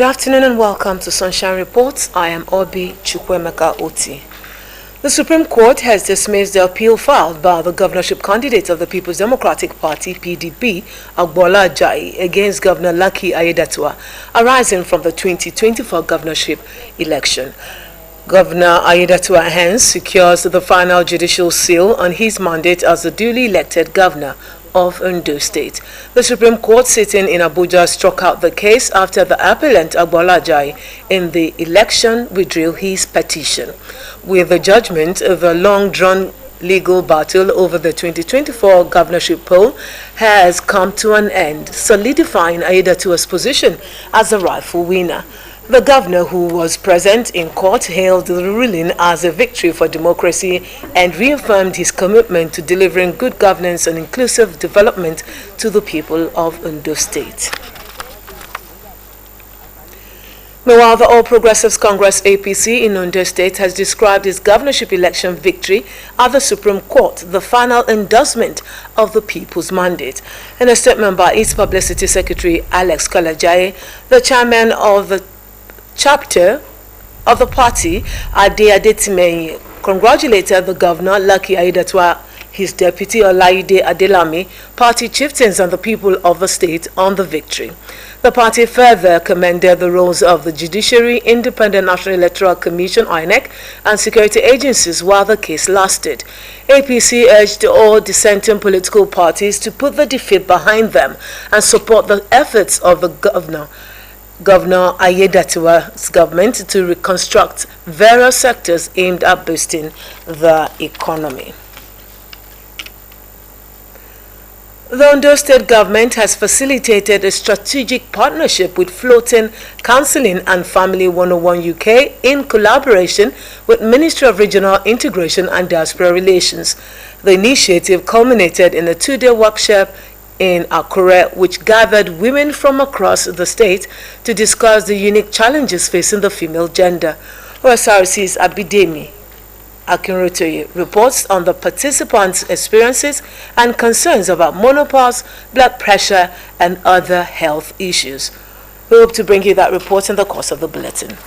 Good afternoon and welcome to Sunshine Reports. I am Obi Chukwemeka Oti. The Supreme Court has dismissed the appeal filed by the governorship candidate of the People's Democratic Party, PDP, Agbola Ajayi, against Governor Lucky Aiyedatiwa, arising from the 2024 governorship election. Governor Aiyedatiwa hence secures the final judicial seal on his mandate as the duly elected governor of Ondo State. The Supreme Court sitting in Abuja struck out the case after the appellant Agbola Ajayi in the election withdrew his petition. With the judgment, the long-drawn legal battle over the 2024 governorship poll has come to an end, solidifying Aiyedatiwa's position as the rightful winner. The governor, who was present in court, hailed the ruling as a victory for democracy and reaffirmed his commitment to delivering good governance and inclusive development to the people of Ondo State. Meanwhile, the All Progressives Congress APC in Ondo State has described its governorship election victory at the Supreme Court, the final endorsement of the people's mandate. In a statement by its publicity secretary, Alex Kalajaye, the chairman of the chapter of the party, Ade Adetimehin, congratulated the governor, Lucky Aiyedatiwa, his deputy, Olaide Adelami, party chieftains and the people of the state on the victory. The party further commended the roles of the Judiciary, Independent National Electoral Commission, INEC, and security agencies while the case lasted. APC urged all dissenting political parties to put the defeat behind them and support the efforts of the Governor Aiyedatiwa's government to reconstruct various sectors aimed at boosting the economy. The Ondo State government has facilitated a strategic partnership with Floating Counseling and Family 101 UK in collaboration with Ministry of Regional Integration and Diaspora Relations. The initiative culminated in a two-day workshop in Akure, which gathered women from across the state to discuss the unique challenges facing the female gender. Osrc's Abidemi Akinrotoye reports on the participants' experiences and concerns about menopause, blood pressure, and other health issues. We hope to bring you that report in the course of the bulletin.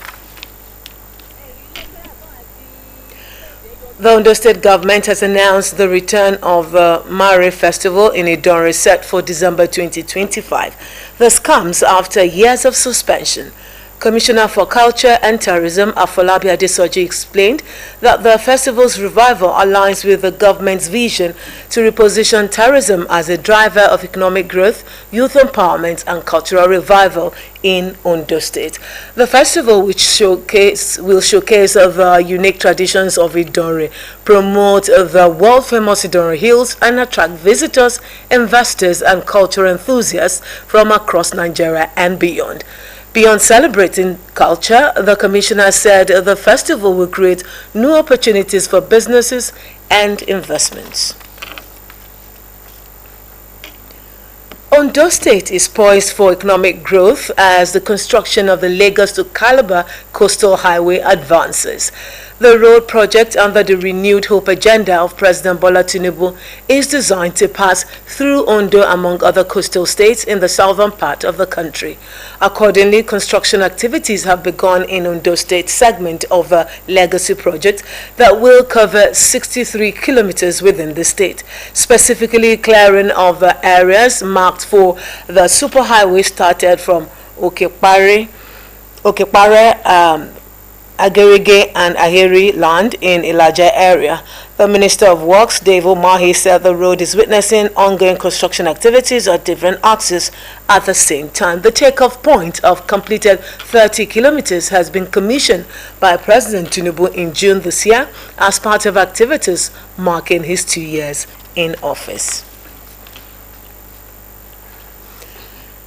The Ondo State government has announced the return of the Mare Festival in Idonre set for December 2025. This comes after years of suspension. Commissioner for Culture and Tourism, Afolabi Adesoji, explained that the festival's revival aligns with the government's vision to reposition tourism as a driver of economic growth, youth empowerment, and cultural revival in Ondo State. The festival, which will showcase the unique traditions of Idonre, promote the world-famous Idonre Hills, and attract visitors, investors, and cultural enthusiasts from across Nigeria and beyond. Beyond celebrating culture, the commissioner said the festival will create new opportunities for businesses and investments. Ondo State is poised for economic growth as the construction of the Lagos to Calabar Coastal Highway advances. The road project under the renewed hope agenda of President Bola Tinubu is designed to pass through Ondo among other coastal states in the southern part of the country. Accordingly, construction activities have begun in Ondo State segment of the Legacy project that will cover 63 kilometers within the state, specifically clearing of the areas marked for the superhighway started from Okepare, Agerige and Aheri land in Ilaja area. The Minister of Works, Dave Umahi, said the road is witnessing ongoing construction activities at different axes at the same time. The takeoff point of completed 30 kilometers has been commissioned by President Tinubu in June this year as part of activities marking his 2 years in office.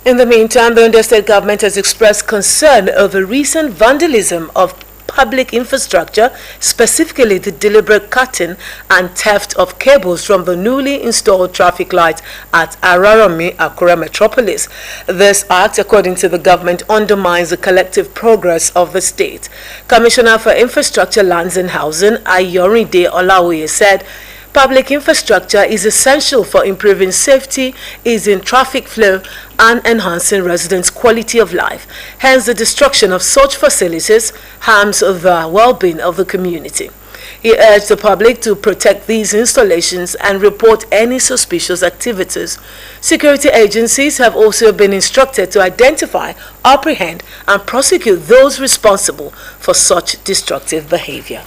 In the meantime, the Ondo State government has expressed concern over recent vandalism of public infrastructure, specifically the deliberate cutting and theft of cables from the newly installed traffic lights at Araromi, Akure Metropolis. This act, according to the government, undermines the collective progress of the state. Commissioner for Infrastructure, Lands and Housing, Ayorinde Olaoye, said Public infrastructure is essential for improving safety, easing traffic flow, and enhancing residents' quality of life. Hence, the destruction of such facilities harms the well-being of the community. He urged the public to protect these installations and report any suspicious activities. Security agencies have also been instructed to identify, apprehend, and prosecute those responsible for such destructive behavior.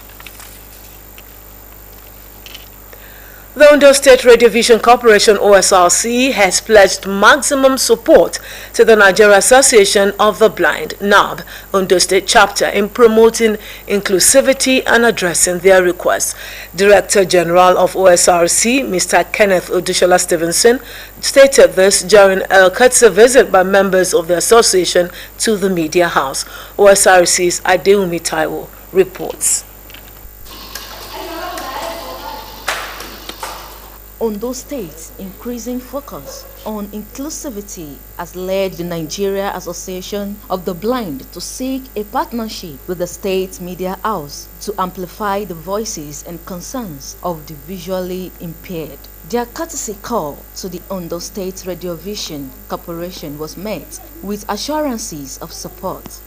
The Ondo State Radio Vision Corporation (OSRC) has pledged maximum support to the Nigeria Association of the Blind (NAB) Ondo State chapter in promoting inclusivity and addressing their requests. Director General of OSRC, Mr. Kenneth Odushola Stevenson, stated this during a courtesy visit by members of the association to the media house. OSRC's Adewumi Taiwo reports. Ondo State's increasing focus on inclusivity has led the Nigeria Association of the Blind to seek a partnership with the state media house to amplify the voices and concerns of the visually impaired. Their courtesy call to the Ondo State Radio Vision Corporation was met with assurances of support.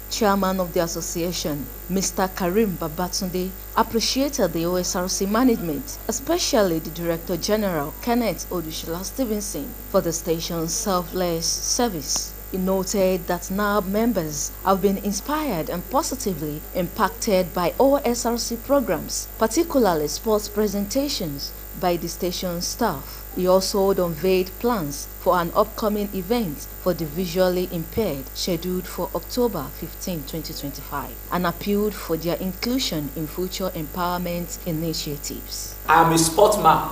Chairman of the association, Mr. Karim Babatunde, appreciated the OSRC management, especially the Director General, Kenneth Odushola Stevenson, for the station's selfless service. He noted that NAB members have been inspired and positively impacted by OSRC programs, particularly sports presentations by the station staff. He also unveiled plans for an upcoming event for the visually impaired scheduled for October 15, 2025, and appealed for their inclusion in future empowerment initiatives. I'm a sportsman.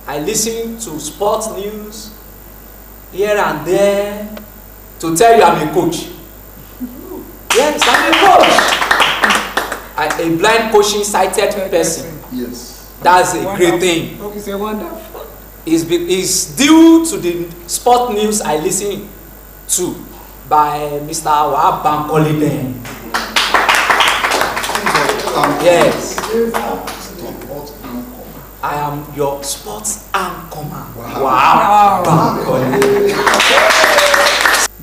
I listen to sports news here and there to tell you I'm a coach. Yes, I'm a coach. A blind coaching sighted person. Yes. That's a great thing. It's a wonderful. Is due to the sport news I listen to by Mr. Wahab Bankole. Yes. I am your sports anchorman. Wow. Bankole.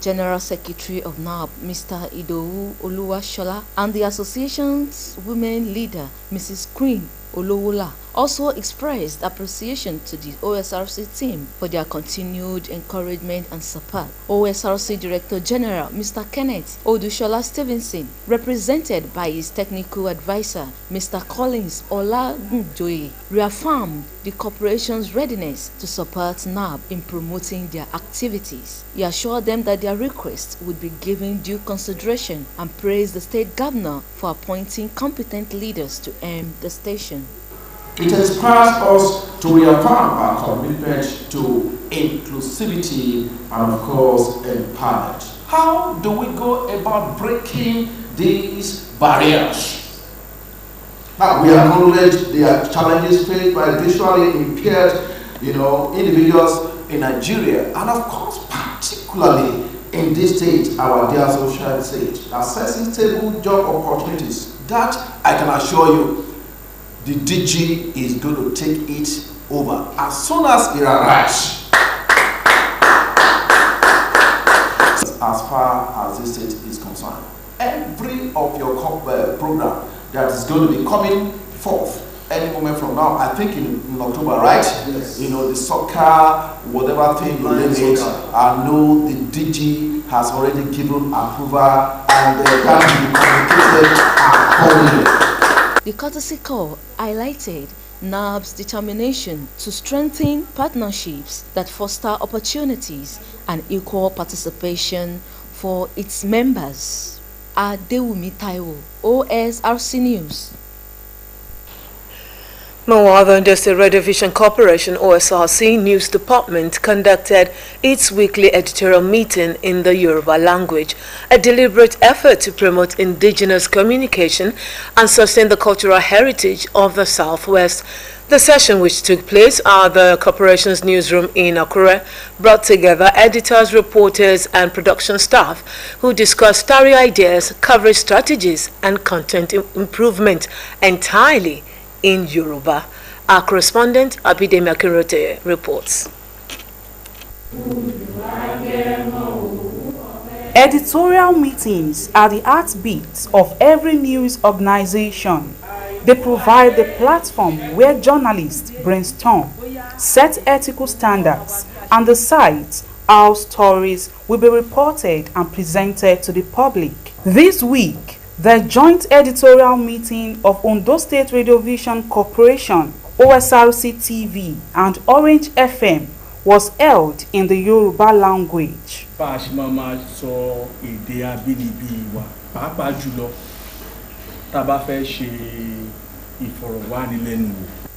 General Secretary of NAB, Mr. Idowu Oluwashola, and the association's women leader, Mrs. Queen Olowola, also expressed appreciation to the OSRC team for their continued encouragement and support. OSRC Director General Mr. Kenneth Odushola Stevenson, represented by his technical advisor Mr. Collins Olagunjoye, reaffirmed the corporation's readiness to support NAB in promoting their activities. He assured them that their requests would be given due consideration and praised the state governor for appointing competent leaders to aim the station. It inspires us to reaffirm our commitment to inclusivity and, of course, empowerment. How do we go about breaking these barriers? Now, we acknowledge the challenges faced by visually impaired, individuals in Nigeria, and of course, particularly in this state, our dear social state, accessing stable job opportunities. That I can assure you, the DG is going to take it over as soon as it arrives. As far as this state is concerned, every of your program that is going to be coming forth any moment from now, I think in October, right? Yes. The soccer, whatever thing you name it, I know the DG has already given approval and that will be communicated accordingly. The courtesy call highlighted NAB's determination to strengthen partnerships that foster opportunities and equal participation for its members. Adewumi Taiwo, OSRC News. Meanwhile, the Ondo State Radio Vision Corporation (OSRC) News Department conducted its weekly editorial meeting in the Yoruba language, a deliberate effort to promote indigenous communication and sustain the cultural heritage of the Southwest. The session, which took place at the corporation's newsroom in Akure, brought together editors, reporters, and production staff who discussed story ideas, coverage strategies, and content improvement entirely in Yoruba. Our correspondent, Abidemi Akinrote, reports. Editorial meetings are the heartbeat of every news organization. They provide the platform where journalists brainstorm, set ethical standards, and decide how stories will be reported and presented to the public. This week, the joint editorial meeting of Ondo State Radiovision Corporation, Osrc TV, and Orange FM was held in the Yoruba language.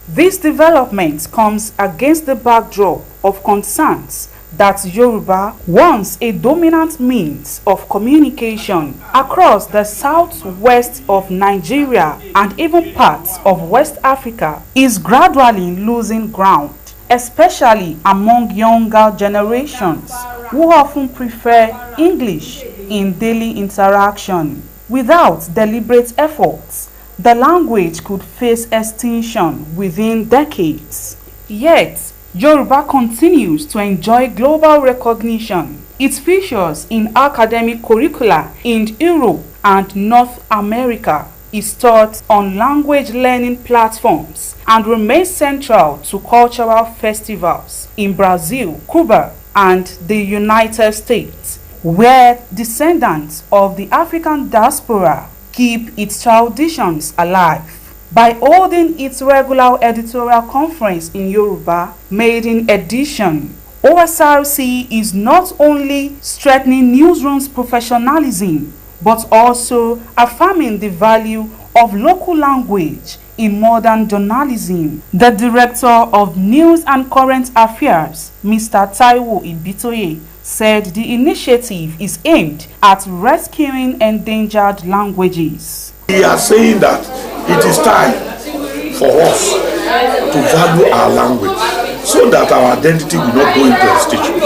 This development comes against the backdrop of concerns that Yoruba, once a dominant means of communication across the southwest of Nigeria and even parts of West Africa, is gradually losing ground, especially among younger generations who often prefer English in daily interaction. Without deliberate efforts, the language could face extinction within decades. Yet, Yoruba continues to enjoy global recognition. It features in academic curricula in Europe and North America, is taught on language learning platforms, and remains central to cultural festivals in Brazil, Cuba, and the United States, where descendants of the African diaspora keep its traditions alive. By holding its regular editorial conference in Yoruba, maiden edition, Osrc is not only strengthening newsrooms' professionalism, but also affirming the value of local language in modern journalism. The Director of News and Current Affairs, Mr. Taiwo Ibitoye, said the initiative is aimed at rescuing endangered languages. We are saying that it is time for us to value our language so that our identity will not go into extinction.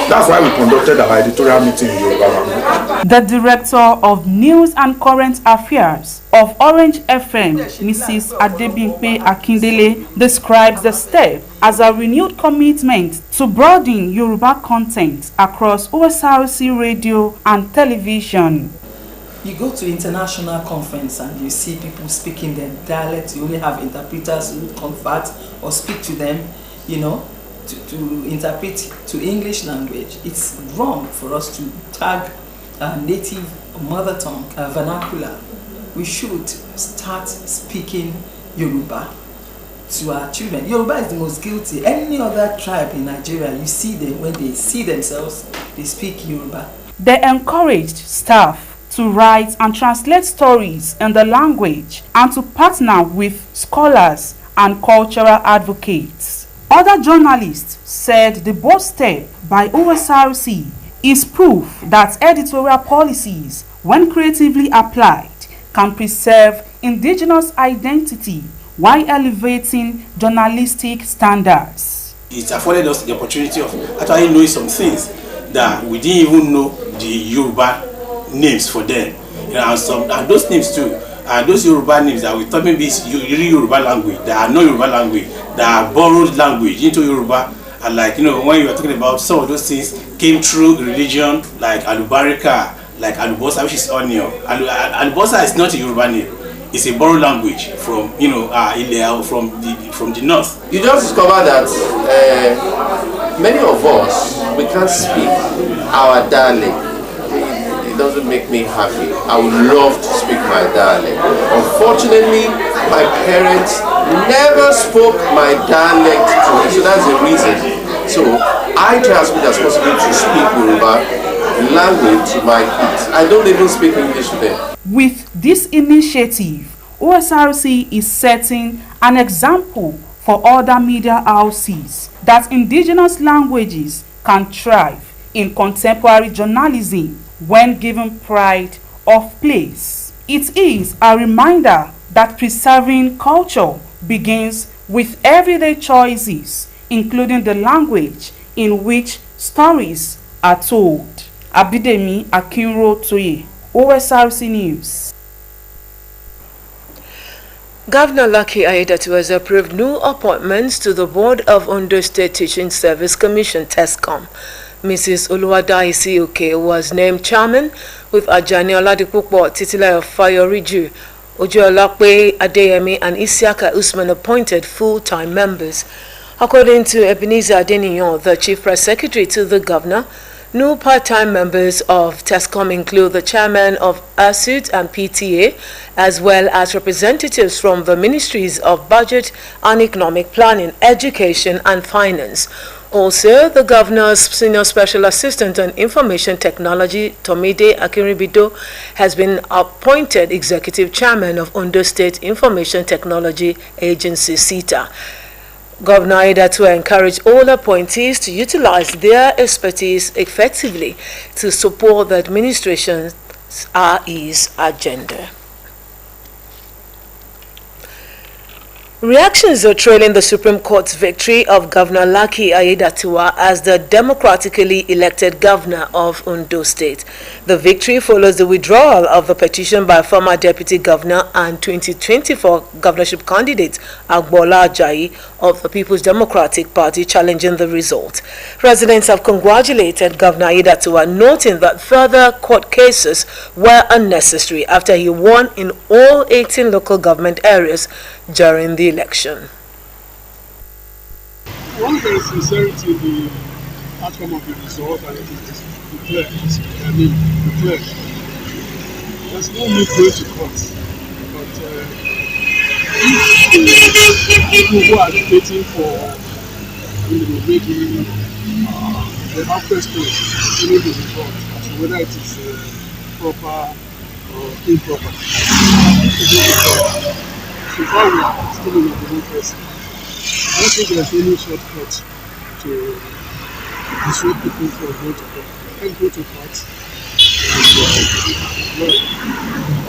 That's why we conducted our editorial meeting in Yoruba language. The Director of News and Current Affairs of Orange FM, Mrs. Adebimpe Akindele, describes the step as a renewed commitment to broaden Yoruba content across Osrc radio and television. You go to international conference and you see people speaking their dialect. You only have interpreters who convert or speak to them, to interpret to English language. It's wrong for us to tag native mother tongue vernacular. We should start speaking Yoruba to our children. Yoruba is the most guilty. Any other tribe in Nigeria, you see them, when they see themselves, they speak Yoruba. They encouraged staff to write and translate stories in the language and to partner with scholars and cultural advocates. Other journalists said the bold step by Osrc is proof that editorial policies, when creatively applied, can preserve indigenous identity while elevating journalistic standards. It afforded us the opportunity of actually knowing some things that we didn't even know the Yoruba names for them. And those names too, and those Yoruba names that we thought maybe is really Yoruba language, that are not Yoruba language, that are borrowed language into Yoruba. And when you were talking about some of those things came through religion, like alubarika, like alubosa, which is onion. Alubosa is not a Yoruba name. It's a borrowed language from from the north. You just discover that many of us, we can't speak our dialect. It doesn't make me happy. I would love to speak my dialect. Unfortunately, my parents never spoke my dialect to me, so that's the reason. So I try as much as possible to speak Yoruba language to my kids. I don't even speak English to them. With this initiative, Osrc is setting an example for other media houses that indigenous languages can thrive in contemporary journalism when given pride of place. It is a reminder that preserving culture begins with everyday choices, including the language in which stories are told. Abidemi Akinrotoye, Osrc News. Governor Lucky Aiyedatiwa has approved new appointments to the Board of Ondo State Teaching Service Commission (TESCOM). Mrs. Oluwadaisi Oke was named chairman, with Ajani Oladipupo, Titilayo Fayoriju, Ojeolakpe Adeyemi, and Isiaka Usman appointed full-time members. According to Ebenezer Adeniyan, the Chief Press Secretary to the Governor, new part-time members of TESCOM include the chairman of Osrc and PTA, as well as representatives from the Ministries of Budget and Economic Planning, Education and Finance. Also, the Governor's Senior Special Assistant on Information Technology, Tomide Akinribido, has been appointed Executive Chairman of Ondo State Information Technology Agency, SITA. Governor Aiyedatiwa encouraged all appointees to utilize their expertise effectively to support the administration's RE's agenda. Reactions are trailing the Supreme Court's victory of Governor Lucky Aiyedatiwa as the democratically elected governor of Ondo State. The victory follows the withdrawal of the petition by former deputy governor and 2024 governorship candidate Agbola Ajayi of the People's Democratic Party challenging the result. Residents have congratulated Governor Aiyedatiwa, noting that further court cases were unnecessary after he won in all 18 local government areas during the election. Once there is sincerity in the outcome of the result and it is declared, there's no need going to court. But if the people who are debating for, maybe they have questions concerning the result as to whether it is proper or improper, so far we are still in a democracy. I don't think there's any shortcut to dissuade people from going to court. Let's go to court. Well,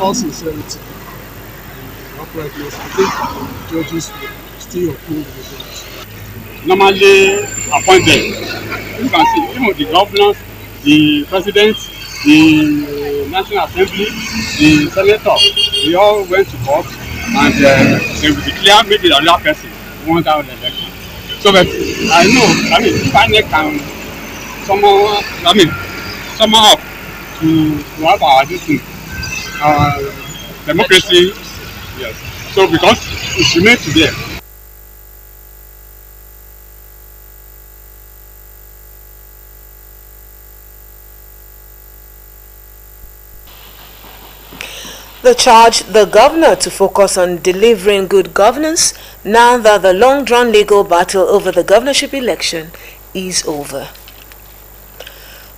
all sincerity and uprightness, I think the judges will still uphold the results. Normally appointed, you can see, even the governors, the president, the National Assembly, the senator, they all went to court. And they will declare maybe the other person won out the election. So but I know, if INEC can somehow to have our democracy, yes. So because it remains today. They charged the governor to focus on delivering good governance now that the long-drawn legal battle over the governorship election is over.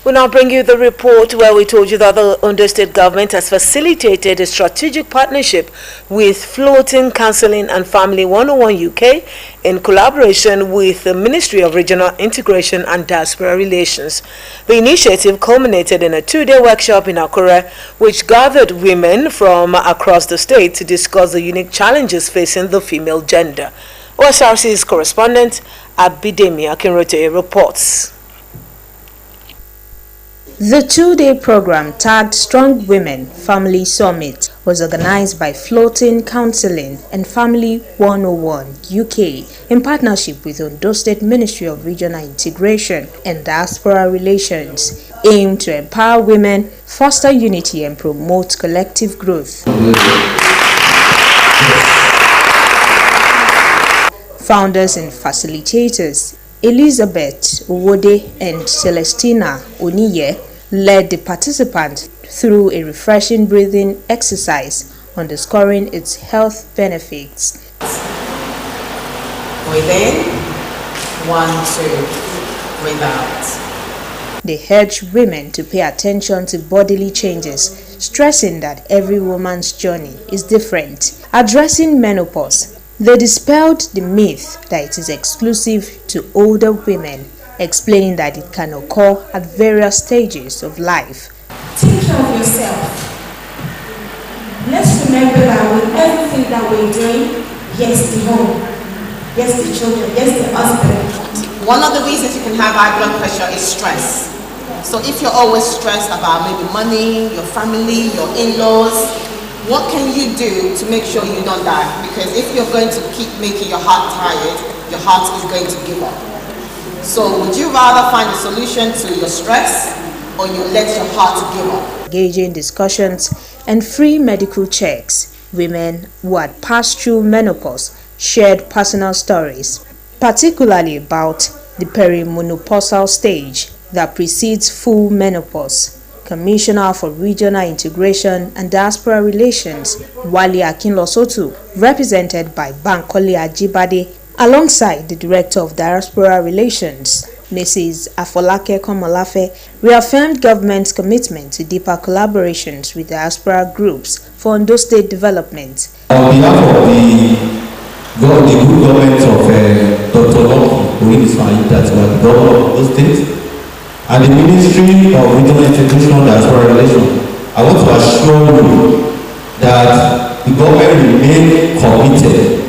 We now bring you the report where we told you that the Ondo State government has facilitated a strategic partnership with Floating Counseling and Family 101 UK in collaboration with the Ministry of Regional Integration and Diaspora Relations. The initiative culminated in a 2-day workshop in Akure, which gathered women from across the state to discuss the unique challenges facing the female gender. Osrc's correspondent Abidemi Akinrote reports. The 2-day program, tagged Strong Women Family Summit, was organized by Floating Counseling and Family 101 UK in partnership with Ondo State Ministry of Regional Integration and Diaspora Relations, aimed to empower women, foster unity and promote collective growth. Founders and facilitators Elizabeth Owode and Celestina Oniye led the participants through a refreshing breathing exercise, underscoring its health benefits. Within, 1, 2, breathe out. They urged women to pay attention to bodily changes, stressing that every woman's journey is different. Addressing menopause, they dispelled the myth that it is exclusive to older women, explaining that it can occur at various stages of life. Take care of yourself. Let's remember that with everything that we're doing, yes, the home, yes, the children, yes, the husband. One of the reasons you can have high blood pressure is stress. So if you're always stressed about maybe money, your family, your in-laws, What can you do to make sure you don't die? Because if you're going to keep making your heart tired, your heart is going to give up. So would you rather find a solution to your stress, or you let your heart give up? Engaging discussions and free medical checks, women who had passed through menopause shared personal stories, particularly about the perimenopausal stage that precedes full menopause. Commissioner for Regional Integration and Diaspora Relations, Wale Akinlosotu, represented by Bankole Ajibade, alongside the Director of Diaspora Relations, Mrs. Afolake Komolafe, reaffirmed government's commitment to deeper collaborations with diaspora groups for Ondo State development. On behalf of the good government of Dr. Lucky Oyedesan, that's the governor of Ondo State, and the Ministry of Regional Integration and Diaspora Relations, I want to assure you that the government remains committed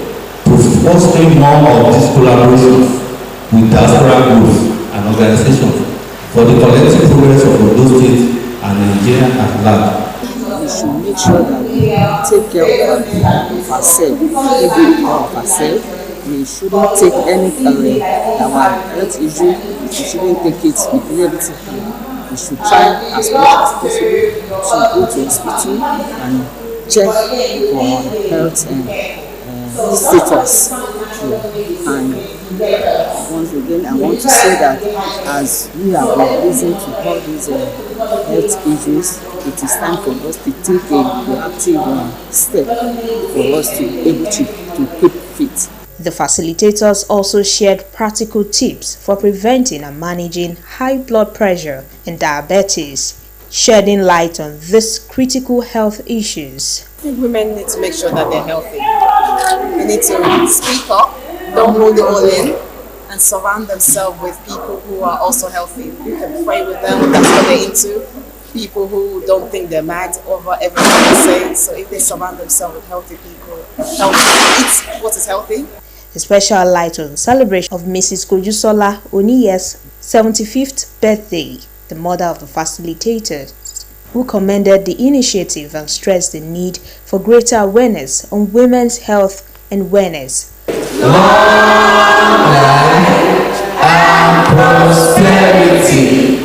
to fostering more of these collaborations with diaspora groups and organizations for the collective progress of Ondo State and Nigeria at large. We should make sure that we take care of ourselves, of ourselves. We shouldn't take any our health issue. We shouldn't take it with negative. We should try as much as possible to go to hospital and check for health and status. And once again, I want to say that as we have been listening to all these health issues, it is time for us to take a proactive step for us to be able to keep fit. The facilitators also shared practical tips for preventing and managing high blood pressure and diabetes, shedding light on these critical health issues. I think women need to make sure that they're healthy. They need to speak up, don't hold it all in, and surround themselves with people who are also healthy, who can pray with them, if that's what they're into. People who don't think they're mad over everything they say. So if they surround themselves with healthy people, eat what is healthy. A special light on the celebration of Mrs. Kojusola Oniye's 75th birthday, the mother of the facilitators, who commended the initiative and stressed the need for greater awareness on women's health and wellness. Long life and prosperity.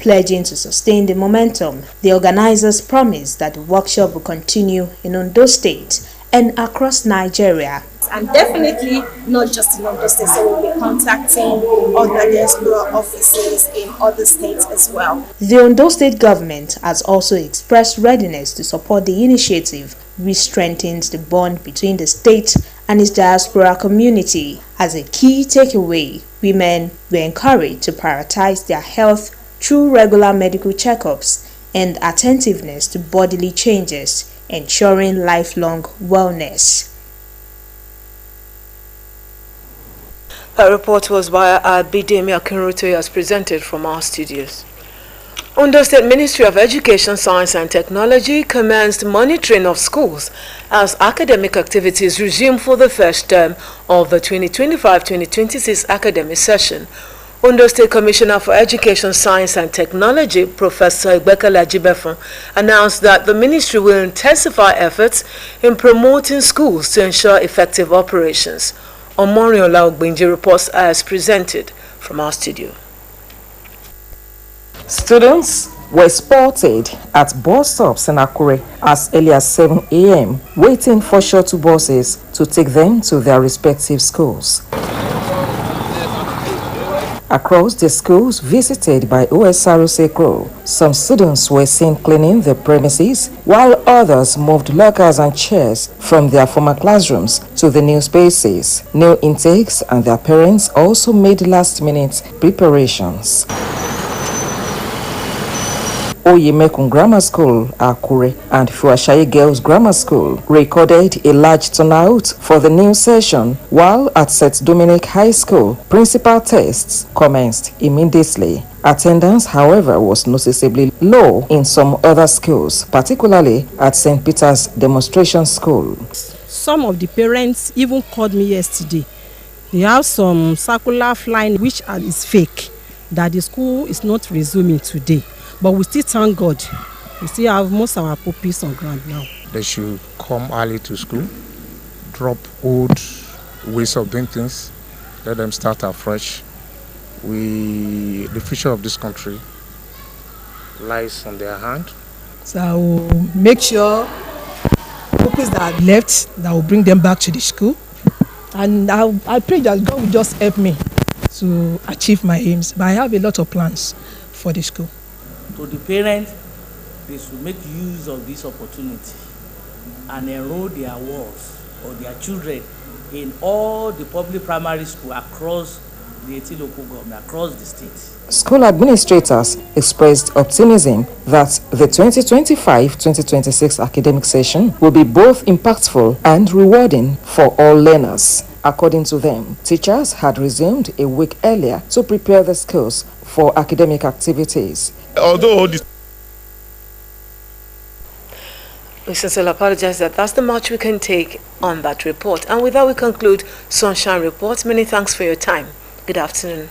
Pledging to sustain the momentum, the organizers promised that the workshop will continue in Ondo State and across Nigeria. And definitely not just in Ondo State, so we'll be contacting other diaspora offices in other states as well. The Ondo State government has also expressed readiness to support the initiative, which strengthens the bond between the state and its diaspora community. As a key takeaway, women were encouraged to prioritize their health through regular medical checkups and attentiveness to bodily changes, ensuring lifelong wellness. A report was by Bidemi Akinrotoye as presented from our studios. Ondo State Ministry of Education, Science and Technology commenced monitoring of schools as academic activities resume for the first term of the 2025-2026 academic session. Ondo State Commissioner for Education, Science and Technology, Professor Igbekele Ajibefun, announced that the ministry will intensify efforts in promoting schools to ensure effective operations. Omoriola Ogbenji reports as presented from our studio. Students were spotted at bus stops in Akure as early as 7 a.m. waiting for shuttle buses to take them to their respective schools. Across the schools visited by Osrc crew, some students were seen cleaning the premises, while others moved lockers and chairs from their former classrooms to the new spaces. New intakes and their parents also made last-minute preparations. Oyemekun Grammar School, Akure, and Fuashaye Girls Grammar School recorded a large turnout for the new session, while at St. Dominic High School, principal tests commenced immediately. Attendance, however, was noticeably low in some other schools, particularly at St. Peter's Demonstration School. Some of the parents even called me yesterday. They have some circular flying which is fake. that the school is not resuming today, but we still thank God. We still have most of our pupils on ground now. They should come early to school, drop old ways of doing things, let them start afresh. The future of this country lies on their hand. So I will make sure pupils that are left, that will bring them back to the school. And I pray that God will just help me to achieve my aims. But I have a lot of plans for the school. To the parents, they should make use of this opportunity and enroll their wards or their children in all the public primary schools across the 18 local government, across the state. School administrators expressed optimism that the 2025-2026 academic session will be both impactful and rewarding for all learners. According to them, teachers had resumed a week earlier to prepare the schools for academic activities. Although this We sincerely apologize that that's the much we can take on that report. And with that, we conclude Sunshine Report. Many thanks for your time. Good afternoon.